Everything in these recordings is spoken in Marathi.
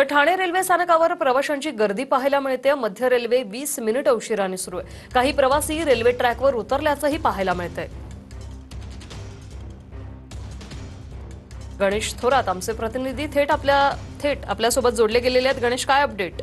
तर ठाणे रेल्वे स्थानकावर प्रवाशांची गर्दी पाहायला मिळते। मध्य रेल्वे 20 मिनिट उशिराने सुरू आहे। काही प्रवासी रेल्वे ट्रॅकवर उतरल्याचंही पाहायला मिळतंय। गणेश थोरात आमचे प्रतिनिधी थेट आपल्यासोबत जोडले गेलेले आहेत। गणेश, काय अपडेट?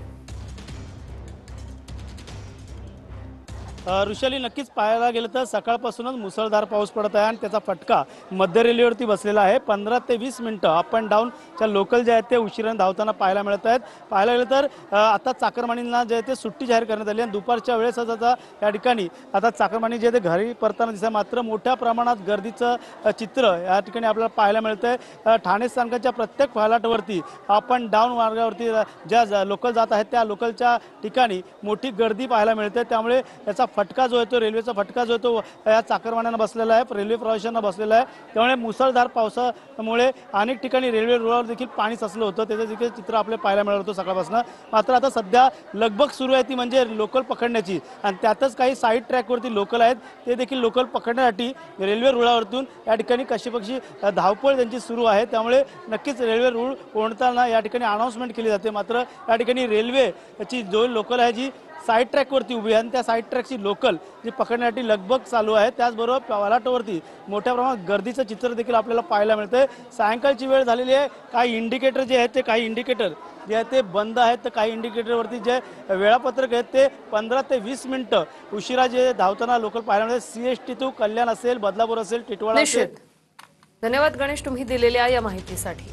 ऋषाली, नक्कीच पाहायला गेलं तर सकाळपासूनच मुसळधार पाऊस पडत आहे आणि त्याचा फटका मध्य रेल्वेवरती बसलेला आहे। 15 ते 20 मिनिटं अप अँड डाऊनच्या लोकल जे आहेत ते उशिराने धावताना पाहायला मिळत आहेत। पाहायला गेलं तर आता चाकरमानींना जे आहे ते सुट्टी जाहीर करण्यात आली आणि दुपारच्या वेळेसच आता या ठिकाणी आता चाकरमानी जे आहे ते घरी परताना दिसत आहे। मात्र मोठ्या प्रमाणात गर्दीचं चित्र या ठिकाणी आपल्याला पाहायला मिळतं आहे। ठाणे स्थानकाच्या प्रत्येक फलाटावरती अप अँड डाऊन मार्गावरती ज्या लोकल जात आहेत त्या लोकलच्या ठिकाणी मोठी गर्दी पाहायला मिळते। त्यामुळे याचा फटका जो आहे तो रेल्वेचा फटका जो आहे तो या चाकरमान्यांना बसलेला आहे, रेल्वे प्रवाशांना बसलेला आहे। त्यामुळे मुसळधार पावसामुळे अनेक ठिकाणी रेल्वे रुळावर देखील पाणी साचलं होतं, त्याचं देखील चित्र आपल्याला पाहायला मिळत होतं सकाळपासून। मात्र आता सध्या लगबग सुरू आहे ती म्हणजे लोकल पकडण्याची आणि त्यातच काही साईड ट्रॅकवरती लोकल आहेत ते देखील लोकल पकडण्यासाठी रेल्वे रुळावरतून या ठिकाणी कशीबशी धावपळ त्यांची सुरू आहे। त्यामुळे नक्कीच रेल्वे रुळ ओढताना या ठिकाणी अनाउन्समेंट केली जाते। मात्र या ठिकाणी रेल्वेची जो लोकल आहे जी साईड ट्रॅकवरती उभी आहे आणि त्या साईड ट्रॅकची लोकल जी पकडण्यासाठी लगबग चालू आहे। त्याचबरोबर फलाटावरती मोठ्या प्रमाणात गर्दीचं चित्र देखील आपल्याला पाहायला मिळतंय। सायंकाळची वेळ झालेली आहे, काही इंडिकेटर जे आहेत ते काही इंडिकेटर जे आहेत ते बंद आहेत, तर काही इंडिकेटरवरती जे वेळापत्रक आहेत ते 15 ते 20 मिनिटं उशिरा जे धावताना लोकल पाहायला मिळते। CST टू कल्याण असेल, बदलापूर असेल, टिटवाळा असेल। धन्यवाद गणेश, तुम्ही दिलेल्या या माहितीसाठी।